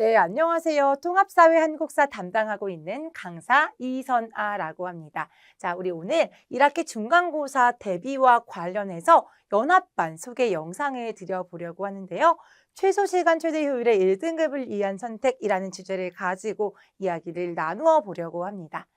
네, 안녕하세요. 통합사회 한국사 담당하고 있는 강사 이선아라고 합니다. 자, 우리 오늘 1학기 중간고사 대비와 관련해서 연합반 소개 영상을 드려보려고 하는데요. 최소 시간 최대 효율의 1등급을 위한 선택이라는 주제를 가지고 이야기를 나누어 보려고 합니다.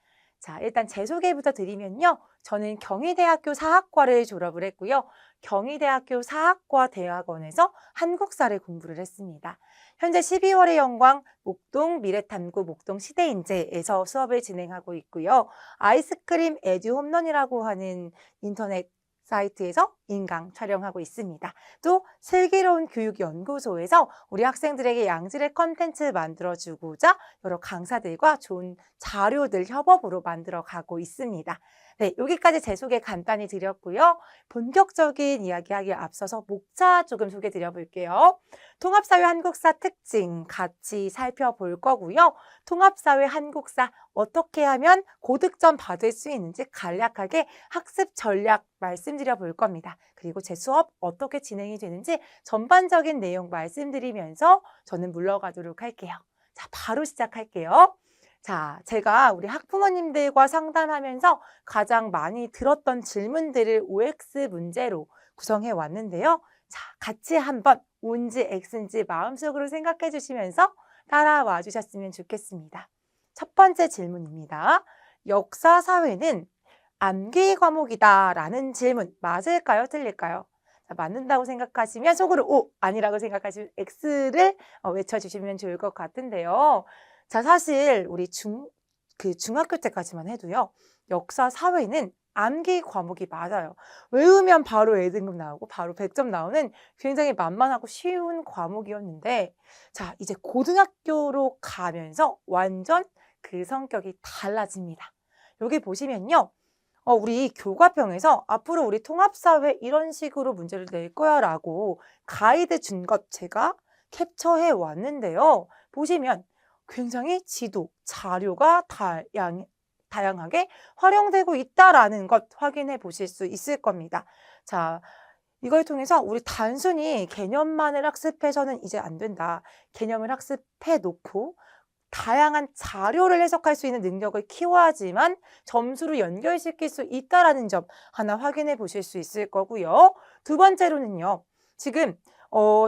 자, 일단 제 소개부터 드리면요. 저는 경희대학교 사학과를 졸업을 했고요. 경희대학교 사학과 대학원에서 한국사를 공부를 했습니다. 현재 12월의 영광 목동 미래탐구 목동 시대인재에서 수업을 진행하고 있고요. 아이스크림 에듀 홈런이라고 하는 인터넷 사이트에서 인강 촬영하고 있습니다. 또 슬기로운 교육연구소에서 우리 학생들에게 양질의 컨텐츠 만들어주고자 여러 강사들과 좋은 자료들 협업으로 만들어가고 있습니다. 네, 여기까지 제 소개 간단히 드렸고요. 본격적인 이야기하기에 앞서서 목차 조금 소개 드려볼게요. 통합사회 한국사 특징 같이 살펴볼 거고요. 통합사회 한국사 어떻게 하면 고득점 받을 수 있는지 간략하게 학습 전략 말씀드려 볼 겁니다. 그리고 제 수업 어떻게 진행이 되는지 전반적인 내용 말씀드리면서 저는 물러가도록 할게요. 자, 바로 시작할게요. 자, 제가 우리 학부모님들과 상담하면서 가장 많이 들었던 질문들을 OX 문제로 구성해 왔는데요. 자, 같이 한번 O인지 X인지 마음속으로 생각해 주시면서 따라와 주셨으면 좋겠습니다. 첫 번째 질문입니다. 역사 사회는 암기 과목이다라는 질문 맞을까요? 틀릴까요? 자, 맞는다고 생각하시면 속으로 O, 아니라고 생각하시면 X를 외쳐주시면 좋을 것 같은데요. 자, 사실 우리 중학교 때까지만 해도요. 역사 사회는 암기 과목이 맞아요. 외우면 바로 A등급 나오고 바로 100점 나오는 굉장히 만만하고 쉬운 과목이었는데 자, 이제 고등학교로 가면서 완전 그 성격이 달라집니다. 여기 보시면요. 우리 교과평에서 앞으로 우리 통합사회 이런 식으로 문제를 낼 거야 라고 가이드 준 것 제가 캡처해 왔는데요. 보시면 굉장히 지도, 자료가 다양하게 활용되고 있다라는 것 확인해 보실 수 있을 겁니다. 자, 이걸 통해서 우리 단순히 개념만을 학습해서는 이제 안 된다. 개념을 학습해 놓고 다양한 자료를 해석할 수 있는 능력을 키워야지만 점수를 연결시킬 수 있다는 점 하나 확인해 보실 수 있을 거고요. 두 번째로는요. 지금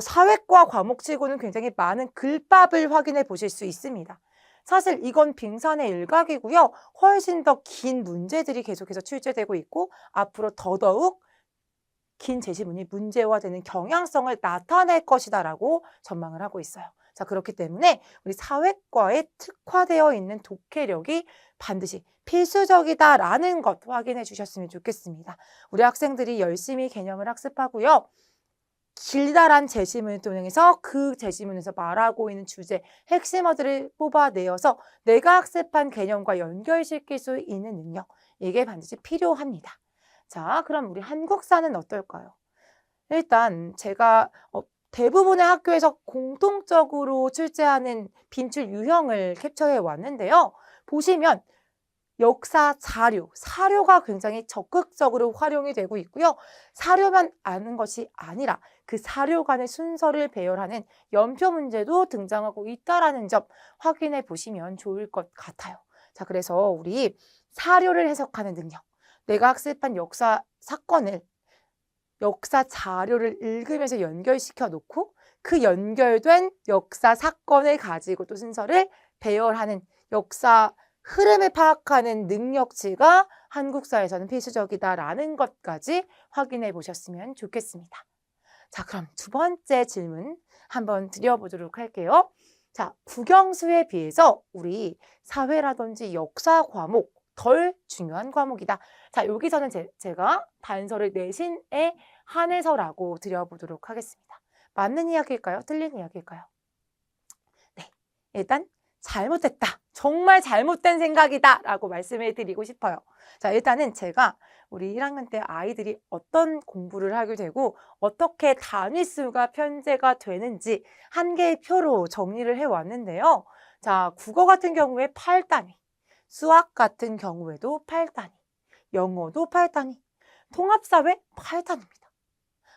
사회과 과목치고는 굉장히 많은 글밥을 확인해 보실 수 있습니다. 사실 이건 빙산의 일각이고요. 훨씬 더 긴 문제들이 계속해서 출제되고 있고 앞으로 더더욱 긴 제시문이 문제화되는 경향성을 나타낼 것이다라고 전망을 하고 있어요. 자, 그렇기 때문에 우리 사회과에 특화되어 있는 독해력이 반드시 필수적이다라는 것 확인해 주셨으면 좋겠습니다. 우리 학생들이 열심히 개념을 학습하고요. 길다란 제시문을 통해서 그 제시문에서 말하고 있는 주제, 핵심어들을 뽑아내어서 내가 학습한 개념과 연결시킬 수 있는 능력, 이게 반드시 필요합니다. 자, 그럼 우리 한국사는 어떨까요? 일단 제가 대부분의 학교에서 공통적으로 출제하는 빈출 유형을 캡처해 왔는데요. 보시면 역사 자료, 사료가 굉장히 적극적으로 활용이 되고 있고요. 사료만 아는 것이 아니라 그 사료 간의 순서를 배열하는 연표 문제도 등장하고 있다는 점 확인해 보시면 좋을 것 같아요. 자, 그래서 우리 사료를 해석하는 능력, 내가 학습한 역사 사건을 역사 자료를 읽으면서 연결시켜 놓고 그 연결된 역사 사건을 가지고 또 순서를 배열하는 역사 흐름을 파악하는 능력치가 한국사에서는 필수적이다라는 것까지 확인해 보셨으면 좋겠습니다. 자, 그럼 두 번째 질문 한번 드려보도록 할게요. 자, 국영수에 비해서 우리 사회라든지 역사 과목 덜 중요한 과목이다. 자, 여기서는 제가 단서를 내신에 한해서라고 드려보도록 하겠습니다. 맞는 이야기일까요? 틀린 이야기일까요? 네, 일단 잘못됐다. 정말 잘못된 생각이다 라고 말씀을 드리고 싶어요. 자, 일단은 제가 우리 1학년 때 아이들이 어떤 공부를 하게 되고 어떻게 단위수가 편제가 되는지 한 개의 표로 정리를 해왔는데요. 자, 국어 같은 경우에 8단위, 수학 같은 경우에도 8단위, 영어도 8단위, 통합사회 8단위입니다.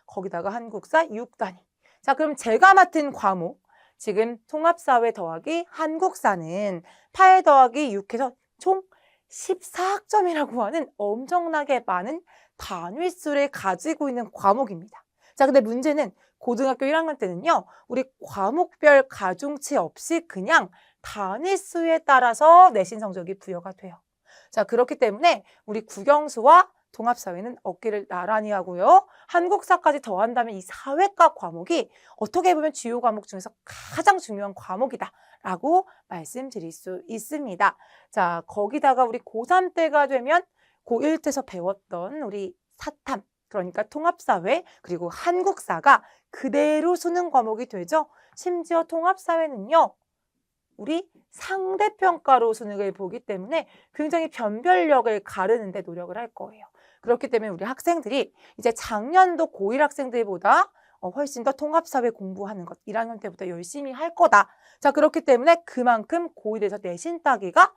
거기다가 한국사 6단위. 자, 그럼 제가 맡은 과목 지금 통합사회 더하기 한국사는 8 더하기 6해서 총 14학점이라고 하는 엄청나게 많은 단위수를 가지고 있는 과목입니다. 자, 근데 문제는 고등학교 1학년 때는요, 우리 과목별 가중치 없이 그냥 단위수에 따라서 내신 성적이 부여가 돼요. 자, 그렇기 때문에 우리 국영수와 통합사회는 어깨를 나란히 하고요. 한국사까지 더한다면 이 사회과 과목이 어떻게 보면 주요 과목 중에서 가장 중요한 과목이다라고 말씀드릴 수 있습니다. 자, 거기다가 우리 고3 때가 되면 고1 때서 배웠던 우리 사탐, 그러니까 통합사회 그리고 한국사가 그대로 수능 과목이 되죠. 심지어 통합사회는요, 우리 상대평가로 수능을 보기 때문에 굉장히 변별력을 가르는 데 노력을 할 거예요. 그렇기 때문에 우리 학생들이 이제 작년도 고1 학생들보다 훨씬 더 통합사회 공부하는 것 1학년 때부터 열심히 할 거다. 자, 그렇기 때문에 그만큼 고1에서 내신 따기가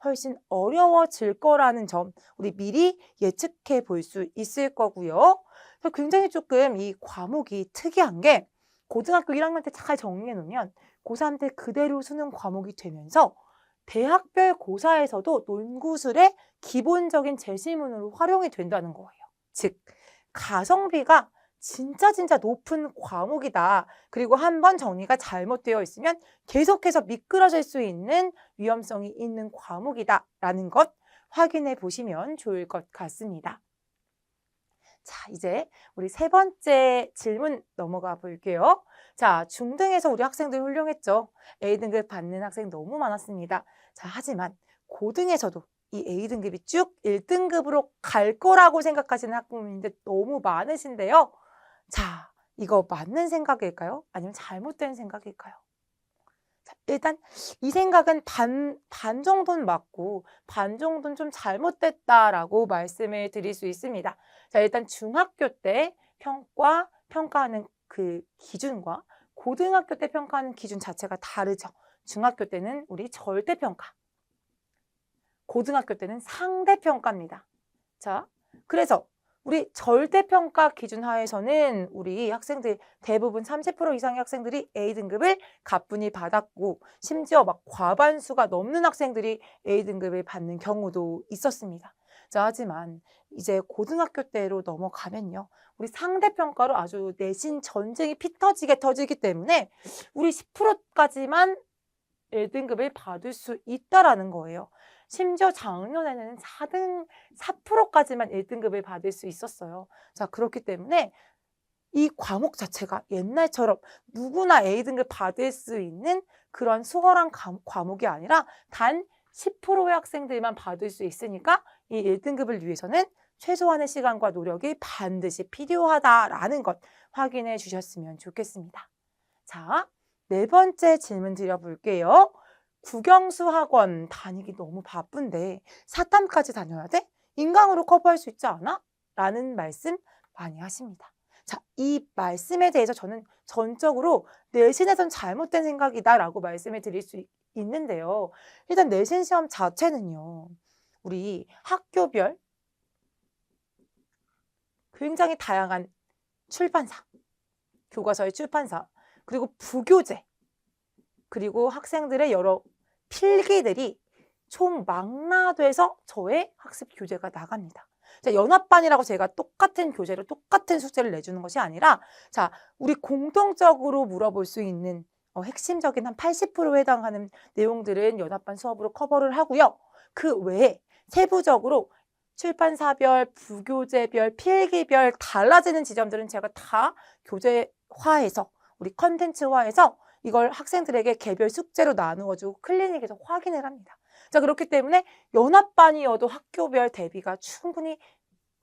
훨씬 어려워질 거라는 점 우리 미리 예측해 볼 수 있을 거고요. 굉장히 조금 이 과목이 특이한 게 고등학교 1학년 때 잘 정리해 놓으면 고3 때 그대로 수능 과목이 되면서 대학별 고사에서도 논구술의 기본적인 제시문으로 활용이 된다는 거예요. 즉, 가성비가 진짜 높은 과목이다. 그리고 한번 정리가 잘못되어 있으면 계속해서 미끄러질 수 있는 위험성이 있는 과목이다라는 것 확인해 보시면 좋을 것 같습니다. 자, 이제 우리 세 번째 질문 넘어가 볼게요. 자, 중등에서 우리 학생들 훌륭했죠. A등급 받는 학생 너무 많았습니다. 자, 하지만 고등에서도 이 A등급이 쭉 1등급으로 갈 거라고 생각하시는 학부모님들 너무 많으신데요. 자, 이거 맞는 생각일까요? 아니면 잘못된 생각일까요? 자, 일단 이 생각은 반 정도는 맞고 반 정도는 좀 잘못됐다라고 말씀을 드릴 수 있습니다. 자, 일단 중학교 때 평가하는 그 기준과 고등학교 때 평가하는 기준 자체가 다르죠. 중학교 때는 우리 절대평가, 고등학교 때는 상대평가입니다. 자, 그래서 우리 절대평가 기준 하에서는 우리 학생들 대부분 30% 이상의 학생들이 A등급을 가뿐히 받았고 심지어 막 과반수가 넘는 학생들이 A등급을 받는 경우도 있었습니다. 자, 하지만 이제 고등학교 때로 넘어가면요. 우리 상대평가로 아주 내신 전쟁이 피 터지게 터지기 때문에 우리 10%까지만 1등급을 받을 수 있다라는 거예요. 심지어 작년에는 4%까지만 1등급을 받을 수 있었어요. 자, 그렇기 때문에 이 과목 자체가 옛날처럼 누구나 A등급 받을 수 있는 그런 수월한 과목이 아니라 단 10%의 학생들만 받을 수 있으니까 이 1등급을 위해서는 최소한의 시간과 노력이 반드시 필요하다라는 것 확인해 주셨으면 좋겠습니다. 자, 네 번째 질문 드려볼게요. 국영수 학원 다니기 너무 바쁜데 사탐까지 다녀야 돼? 인강으로 커버할 수 있지 않아? 라는 말씀 많이 하십니다. 자, 이 말씀에 대해서 저는 전적으로 내신에선 잘못된 생각이다 라고 말씀을 드릴 수 있는데요. 일단 내신 시험 자체는요. 우리 학교별 굉장히 다양한 출판사, 교과서의 출판사, 그리고 부교재, 그리고 학생들의 여러 필기들이 총망라돼서 저의 학습 교재가 나갑니다. 자, 연합반이라고 제가 똑같은 교재로 똑같은 숙제를 내주는 것이 아니라 자, 우리 공통적으로 물어볼 수 있는 핵심적인 한 80%에 해당하는 내용들은 연합반 수업으로 커버를 하고요. 그 외에 세부적으로 출판사별, 부교재별, 필기별 달라지는 지점들은 제가 다 교재화해서 우리 컨텐츠화해서 이걸 학생들에게 개별 숙제로 나누어주고 클리닉에서 확인을 합니다. 자, 그렇기 때문에 연합반이어도 학교별 대비가 충분히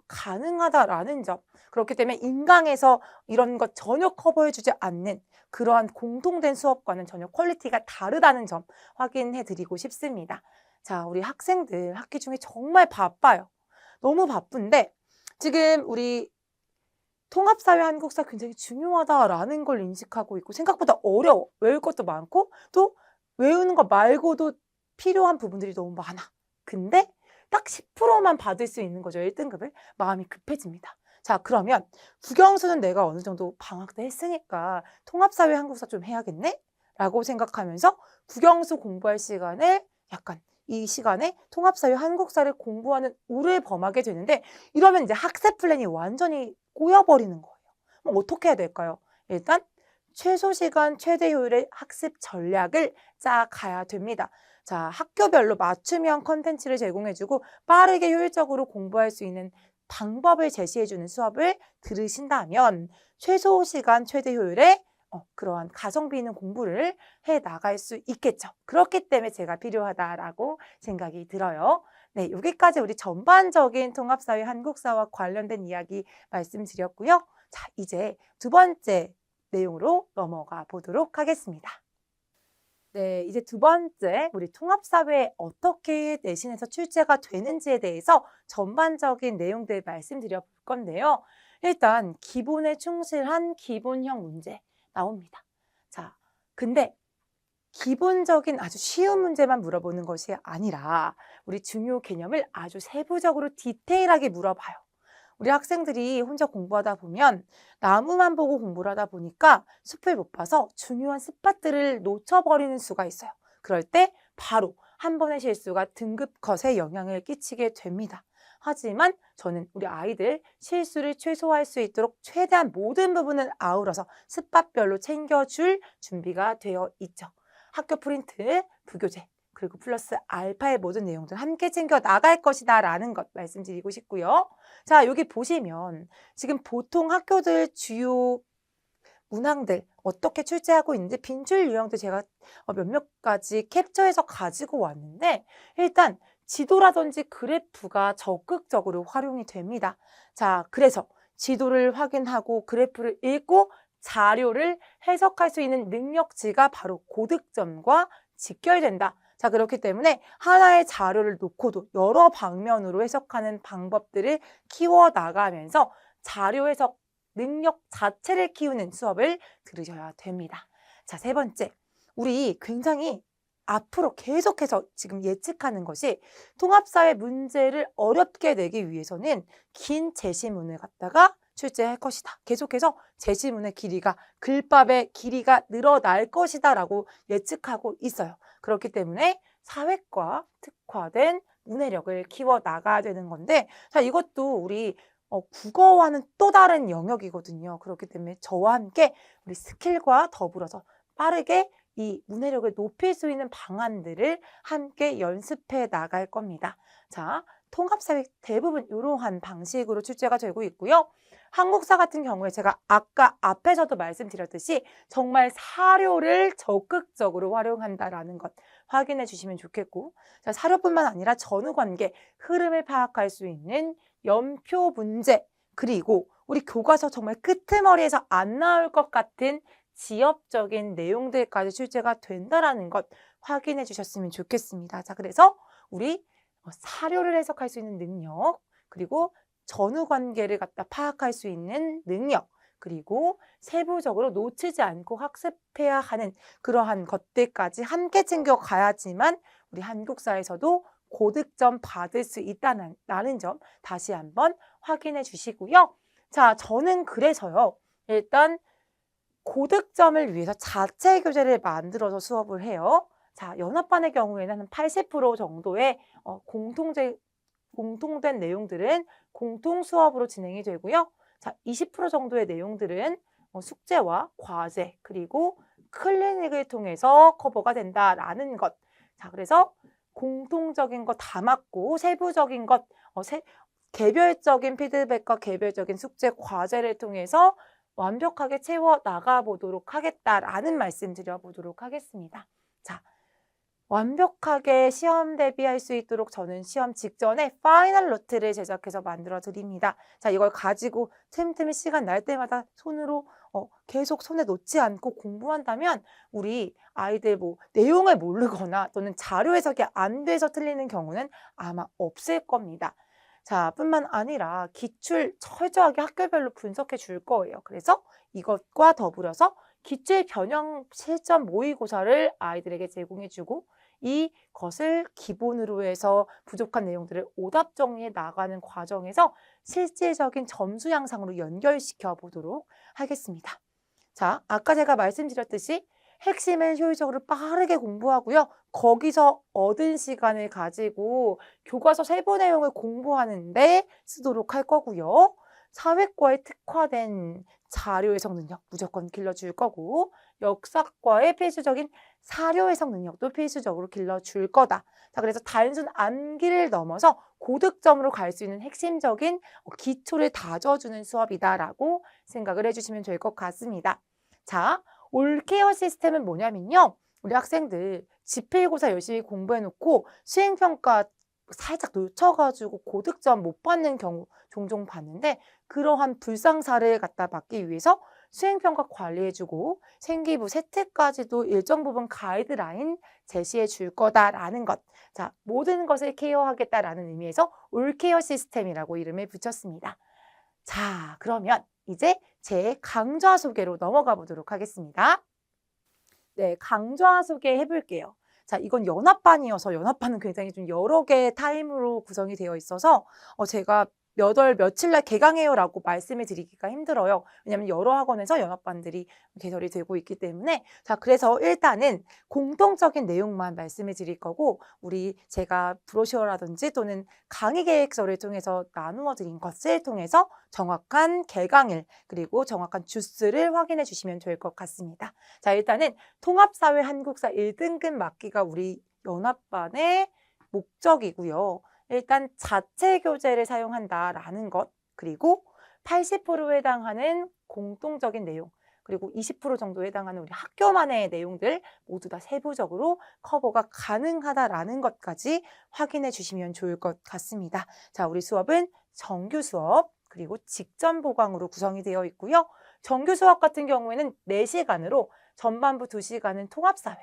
가능하다라는 점. 그렇기 때문에 인강에서 이런 것 전혀 커버해주지 않는 그러한 공통된 수업과는 전혀 퀄리티가 다르다는 점 확인해드리고 싶습니다. 자, 우리 학생들 학기 중에 정말 바빠요. 너무 바쁜데 지금 우리 통합사회 한국사 굉장히 중요하다라는 걸 인식하고 있고 생각보다 어려워. 외울 것도 많고 또 외우는 거 말고도 필요한 부분들이 너무 많아. 근데 딱 10%만 받을 수 있는 거죠. 1등급을. 마음이 급해집니다. 자, 그러면 국영수는 내가 어느 정도 방학 때 했으니까 통합사회 한국사 좀 해야겠네? 라고 생각하면서 국영수 공부할 시간을 약간 이 시간에 통합사회 한국사를 공부하는 우를 범하게 되는데 이러면 이제 학습 플랜이 완전히 꼬여버리는 거예요. 그럼 어떻게 해야 될까요? 일단 최소 시간 최대 효율의 학습 전략을 짜가야 됩니다. 자, 학교별로 맞춤형 컨텐츠를 제공해주고 빠르게 효율적으로 공부할 수 있는 방법을 제시해주는 수업을 들으신다면 최소 시간 최대 효율의 그러한 가성비 있는 공부를 해 나갈 수 있겠죠. 그렇기 때문에 제가 필요하다라고 생각이 들어요. 네, 여기까지 우리 전반적인 통합사회 한국사와 관련된 이야기 말씀드렸고요. 자, 이제 두 번째 내용으로 넘어가 보도록 하겠습니다. 네, 이제 두 번째, 우리 통합사회에 어떻게 내신에서 출제가 되는지에 대해서 전반적인 내용들 말씀드려 볼 건데요. 일단 기본에 충실한 기본형 문제 나옵니다. 자, 근데 기본적인 아주 쉬운 문제만 물어보는 것이 아니라 우리 중요 개념을 아주 세부적으로 디테일하게 물어봐요. 우리 학생들이 혼자 공부하다 보면 나무만 보고 공부를 하다 보니까 숲을 못 봐서 중요한 스팟들을 놓쳐버리는 수가 있어요. 그럴 때 바로 한 번의 실수가 등급 컷에 영향을 끼치게 됩니다. 하지만 저는 우리 아이들 실수를 최소화할 수 있도록 최대한 모든 부분을 아우러서 스팟별로 챙겨줄 준비가 되어 있죠. 학교 프린트, 부교재, 그리고 플러스 알파의 모든 내용들 함께 챙겨 나갈 것이다 라는 것 말씀드리고 싶고요. 자, 여기 보시면 지금 보통 학교들 주요 문항들 어떻게 출제하고 있는지 빈출 유형도 제가 몇몇 가지 캡처해서 가지고 왔는데 일단 지도라든지 그래프가 적극적으로 활용이 됩니다. 자, 그래서 지도를 확인하고 그래프를 읽고 자료를 해석할 수 있는 능력치가 바로 고득점과 직결된다. 자, 그렇기 때문에 하나의 자료를 놓고도 여러 방면으로 해석하는 방법들을 키워나가면서 자료 해석 능력 자체를 키우는 수업을 들으셔야 됩니다. 자, 세 번째, 우리 굉장히 앞으로 계속해서 지금 예측하는 것이 통합사회 문제를 어렵게 내기 위해서는 긴 제시문을 갖다가 출제할 것이다. 계속해서 제시문의 길이가 글밥의 길이가 늘어날 것이다 라고 예측하고 있어요. 그렇기 때문에 사회과 특화된 문해력을 키워나가야 되는 건데 자, 이것도 우리 국어와는 또 다른 영역이거든요. 그렇기 때문에 저와 함께 우리 스킬과 더불어서 빠르게 이 문해력을 높일 수 있는 방안들을 함께 연습해 나갈 겁니다. 자, 통합사회 대부분 이러한 방식으로 출제가 되고 있고요. 한국사 같은 경우에 제가 아까 앞에서도 말씀드렸듯이 정말 사료를 적극적으로 활용한다라는 것 확인해 주시면 좋겠고 자, 사료뿐만 아니라 전후관계, 흐름을 파악할 수 있는 연표 문제 그리고 우리 교과서 정말 끄트머리에서 안 나올 것 같은 지엽적인 내용들까지 출제가 된다라는 것 확인해 주셨으면 좋겠습니다. 자, 그래서 우리 사료를 해석할 수 있는 능력 그리고 전후 관계를 갖다 파악할 수 있는 능력 그리고 세부적으로 놓치지 않고 학습해야 하는 그러한 것들까지 함께 챙겨가야지만 우리 한국사에서도 고득점 받을 수 있다는 점 다시 한번 확인해 주시고요. 자, 저는 그래서요. 일단 고득점을 위해서 자체 교재를 만들어서 수업을 해요. 자, 연합반의 경우에는 한 80% 정도의 공통된 내용들은 공통 수업으로 진행이 되고요. 자, 20% 정도의 내용들은 숙제와 과제 그리고 클리닉을 통해서 커버가 된다라는 것. 자, 그래서 공통적인 거 다 맞고 세부적인 것, 개별적인 피드백과 개별적인 숙제 과제를 통해서 완벽하게 채워 나가보도록 하겠다라는 말씀 드려보도록 하겠습니다. 자, 완벽하게 시험 대비할 수 있도록 저는 시험 직전에 파이널 노트를 제작해서 만들어 드립니다. 자, 이걸 가지고 틈틈이 시간 날 때마다 손으로 계속 손에 놓지 않고 공부한다면 우리 아이들 내용을 모르거나 또는 자료 해석이 안 돼서 틀리는 경우는 아마 없을 겁니다. 자, 뿐만 아니라 기출 철저하게 학교별로 분석해 줄 거예요. 그래서 이것과 더불어서 기출 변형 실전 모의고사를 아이들에게 제공해 주고 이것을 기본으로 해서 부족한 내용들을 오답 정리해 나가는 과정에서 실질적인 점수 향상으로 연결시켜 보도록 하겠습니다. 자, 아까 제가 말씀드렸듯이 핵심은 효율적으로 빠르게 공부하고요. 거기서 얻은 시간을 가지고 교과서 세부 내용을 공부하는데 쓰도록 할 거고요. 사회과에 특화된 자료 해석 능력 무조건 길러줄 거고, 역사과의 필수적인 사료 해석 능력도 필수적으로 길러줄 거다. 자, 그래서 단순 암기를 넘어서 고득점으로 갈 수 있는 핵심적인 기초를 다져주는 수업이다라고 생각을 해주시면 될 것 같습니다. 자, 올케어 시스템은 뭐냐면요. 우리 학생들 지필고사 열심히 공부해놓고 수행평가 살짝 놓쳐가지고 고득점 못 받는 경우 종종 봤는데, 그러한 불상사를 갖다 막기 위해서 수행평가 관리해주고 생기부 세트까지도 일정 부분 가이드라인 제시해 줄 거다라는 것. 자, 모든 것을 케어하겠다라는 의미에서 올케어 시스템이라고 이름을 붙였습니다. 자, 그러면 이제 제 강좌 소개로 넘어가 보도록 하겠습니다. 네, 강좌 소개해 볼게요. 자, 이건 연합반이어서 연합반은 굉장히 좀 여러 개의 타임으로 구성이 되어 있어서 제가 몇 월 며칠 날 개강해요라고 말씀을 드리기가 힘들어요. 왜냐하면 여러 학원에서 연합반들이 개설이 되고 있기 때문에. 자, 그래서 일단은 공통적인 내용만 말씀을 드릴 거고, 제가 브로셔라든지 또는 강의 계획서를 통해서 나누어 드린 것을 통해서 정확한 개강일 그리고 정확한 주스를 확인해 주시면 될 것 같습니다. 자, 일단은 통합사회 한국사 1등급 맞기가 우리 연합반의 목적이고요. 일단 자체 교재를 사용한다라는 것, 그리고 80%에 해당하는 공통적인 내용, 그리고 20% 정도 해당하는 우리 학교만의 내용들 모두 다 세부적으로 커버가 가능하다라는 것까지 확인해 주시면 좋을 것 같습니다. 자, 우리 수업은 정규 수업 그리고 직전 보강으로 구성이 되어 있고요. 정규 수업 같은 경우에는 4시간으로 전반부 2시간은 통합사회,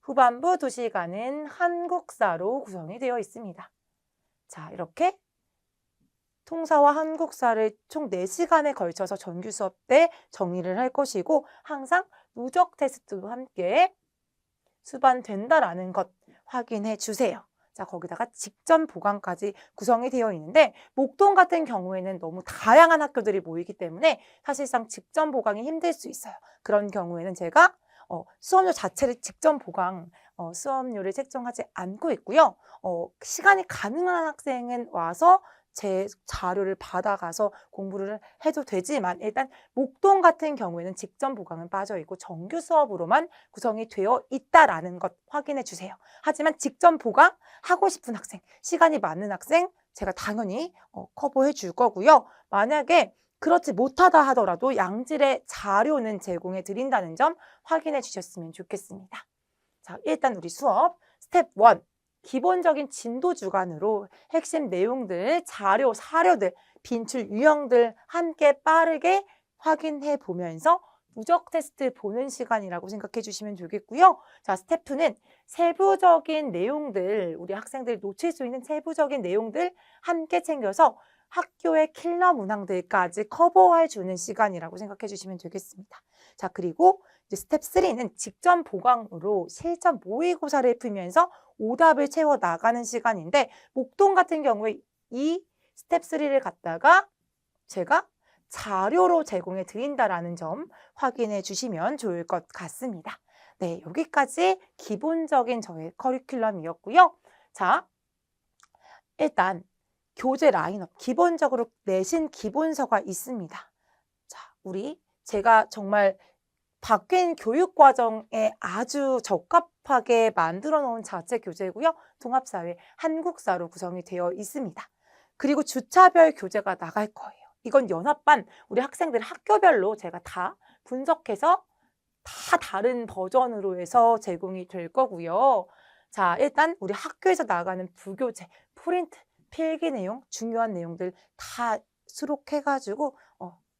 후반부 2시간은 한국사로 구성이 되어 있습니다. 자, 이렇게 통사와 한국사를 총 4시간에 걸쳐서 정규 수업 때 정리를 할 것이고, 항상 누적 테스트도 함께 수반된다라는 것 확인해 주세요. 자, 거기다가 직전 보강까지 구성이 되어 있는데, 목동 같은 경우에는 너무 다양한 학교들이 모이기 때문에 사실상 직전 보강이 힘들 수 있어요. 그런 경우에는 제가 수업료 자체를 직전 보강 수업료를 책정하지 않고 있고요. 시간이 가능한 학생은 와서 제 자료를 받아가서 공부를 해도 되지만, 일단 목동 같은 경우에는 직전 보강은 빠져 있고 정규 수업으로만 구성이 되어 있다라는 것 확인해 주세요. 하지만 직전 보강 하고 싶은 학생, 시간이 많은 학생 제가 당연히 커버해 줄 거고요. 만약에 그렇지 못하다 하더라도 양질의 자료는 제공해 드린다는 점 확인해 주셨으면 좋겠습니다. 자, 일단 우리 수업 스텝 1, 기본적인 진도 주간으로 핵심 내용들, 자료, 사료들, 빈출 유형들 함께 빠르게 확인해 보면서 누적 테스트 보는 시간이라고 생각해 주시면 되겠고요. 자, 스텝 2는 세부적인 내용들, 우리 학생들이 놓칠 수 있는 세부적인 내용들 함께 챙겨서 학교의 킬러 문항들까지 커버해 주는 시간이라고 생각해 주시면 되겠습니다. 자, 그리고 이제 스텝 3는 직전 보강으로 실전 모의고사를 풀면서 오답을 채워 나가는 시간인데, 목동 같은 경우에 이 스텝 3를 갖다가 제가 자료로 제공해 드린다라는 점 확인해 주시면 좋을 것 같습니다. 네, 여기까지 기본적인 저의 커리큘럼이었고요. 자, 일단 교재 라인업 기본적으로 내신 기본서가 있습니다. 자, 제가 정말 바뀐 교육 과정에 아주 적합하게 만들어 놓은 자체 교재고요. 통합사회 한국사로 구성이 되어 있습니다. 그리고 주차별 교재가 나갈 거예요. 이건 연합반 우리 학생들 학교별로 제가 다 분석해서 다 다른 버전으로 해서 제공이 될 거고요. 자, 일단 우리 학교에서 나가는 부교재, 프린트, 필기 내용, 중요한 내용들 다 수록해가지고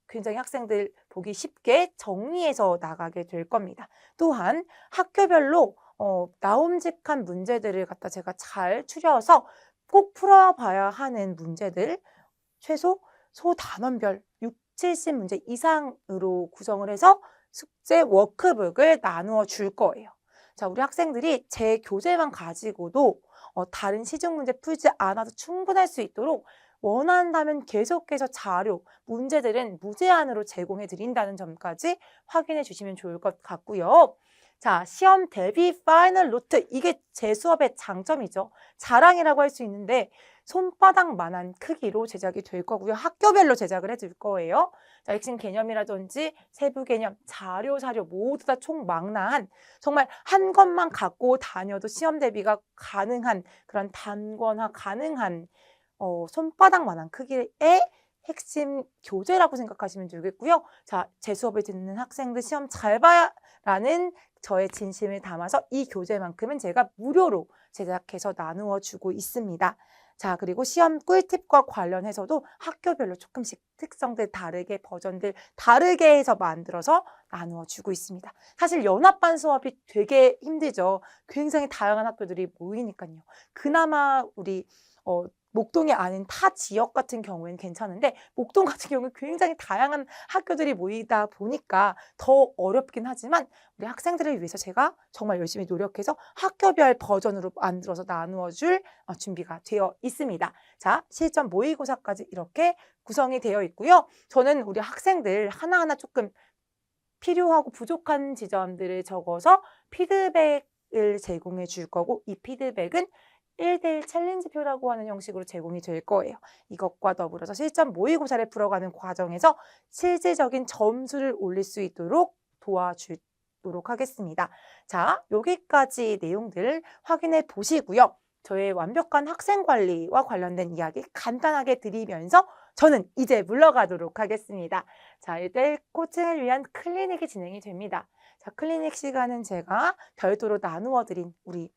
굉장히 학생들 보기 쉽게 정리해서 나가게 될 겁니다. 또한 학교별로 나옴직한 문제들을 갖다 제가 잘 추려서 꼭 풀어봐야 하는 문제들, 최소 소단원별 6, 70문제 이상으로 구성을 해서 숙제 워크북을 나누어 줄 거예요. 자, 우리 학생들이 제 교재만 가지고도 다른 시중 문제 풀지 않아도 충분할 수 있도록 원한다면 계속해서 자료, 문제들은 무제한으로 제공해 드린다는 점까지 확인해 주시면 좋을 것 같고요. 자, 시험 대비 파이널 노트. 이게 제 수업의 장점이죠. 자랑이라고 할 수 있는데 손바닥만한 크기로 제작이 될 거고요. 학교별로 제작을 해줄 거예요. 자, 핵심 개념이라든지 세부 개념, 자료, 사료 모두 다 총망라한 정말 한 것만 갖고 다녀도 시험 대비가 가능한 그런 단권화 가능한 손바닥만한 크기의 핵심 교재라고 생각하시면 되겠고요. 자, 제 수업을 듣는 학생들 시험 잘 봐라는 저의 진심을 담아서 이 교재만큼은 제가 무료로 제작해서 나누어 주고 있습니다. 자, 그리고 시험 꿀팁과 관련해서도 학교별로 조금씩 특성들 다르게 버전들 다르게 해서 만들어서 나누어 주고 있습니다. 사실 연합반 수업이 되게 힘들죠. 굉장히 다양한 학교들이 모이니까요. 그나마 우리 목동이 아닌 타 지역 같은 경우에는 괜찮은데 목동 같은 경우는 굉장히 다양한 학교들이 모이다 보니까 더 어렵긴 하지만 우리 학생들을 위해서 제가 정말 열심히 노력해서 학교별 버전으로 만들어서 나누어 줄 준비가 되어 있습니다. 자, 실전 모의고사까지 이렇게 구성이 되어 있고요. 저는 우리 학생들 하나하나 조금 필요하고 부족한 지점들을 적어서 피드백을 제공해 줄 거고 이 피드백은 1대1 챌린지표라고 하는 형식으로 제공이 될 거예요. 이것과 더불어서 실전 모의고사를 풀어가는 과정에서 실질적인 점수를 올릴 수 있도록 도와주도록 하겠습니다. 자, 여기까지 내용들 확인해 보시고요. 저의 완벽한 학생 관리와 관련된 이야기 간단하게 드리면서 저는 이제 물러가도록 하겠습니다. 자, 1대1 코칭을 위한 클리닉이 진행이 됩니다. 자, 클리닉 시간은 제가 별도로 나누어 드린 우리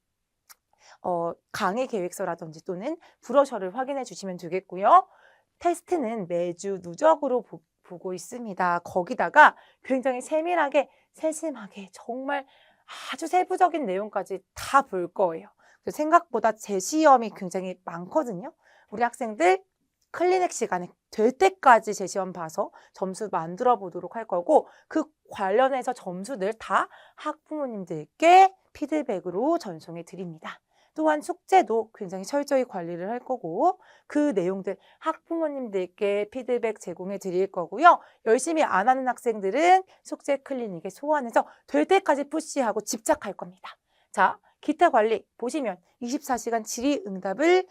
강의 계획서라든지 또는 브로셔를 확인해 주시면 되겠고요. 테스트는 매주 누적으로 보고 있습니다. 거기다가 굉장히 세밀하게 세심하게 정말 아주 세부적인 내용까지 다 볼 거예요. 생각보다 제 시험이 굉장히 많거든요. 우리 학생들 클리닉 시간에 될 때까지 제 시험 봐서 점수 만들어 보도록 할 거고 그 관련해서 점수들 다 학부모님들께 피드백으로 전송해 드립니다. 또한 숙제도 굉장히 철저히 관리를 할 거고 그 내용들 학부모님들께 피드백 제공해 드릴 거고요. 열심히 안 하는 학생들은 숙제 클리닉에 소환해서 될 때까지 푸시하고 집착할 겁니다. 자, 기타 관리 보시면 24시간 질의응답을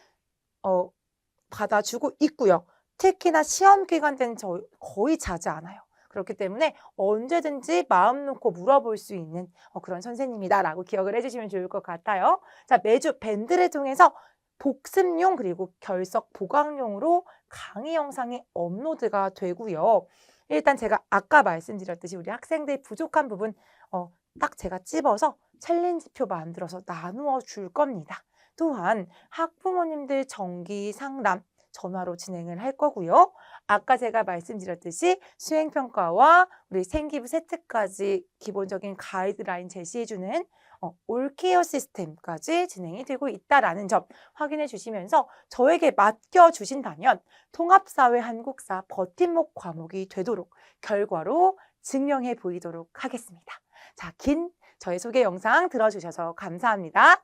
받아주고 있고요. 특히나 시험 기간 때는 저 거의 자지 않아요. 그렇기 때문에 언제든지 마음 놓고 물어볼 수 있는 그런 선생님이다라고 기억을 해주시면 좋을 것 같아요. 자, 매주 밴드를 통해서 복습용 그리고 결석 보강용으로 강의 영상이 업로드가 되고요. 일단 제가 아까 말씀드렸듯이 우리 학생들 부족한 부분 딱 제가 찝어서 챌린지표 만들어서 나누어 줄 겁니다. 또한 학부모님들 정기 상담 전화로 진행을 할 거고요. 아까 제가 말씀드렸듯이 수행평가와 우리 생기부 세트까지 기본적인 가이드라인 제시해주는 올케어 시스템까지 진행이 되고 있다는 점 확인해 주시면서 저에게 맡겨주신다면 통합사회 한국사 버팀목 과목이 되도록 결과로 증명해 보이도록 하겠습니다. 자, 긴 저의 소개 영상 들어주셔서 감사합니다.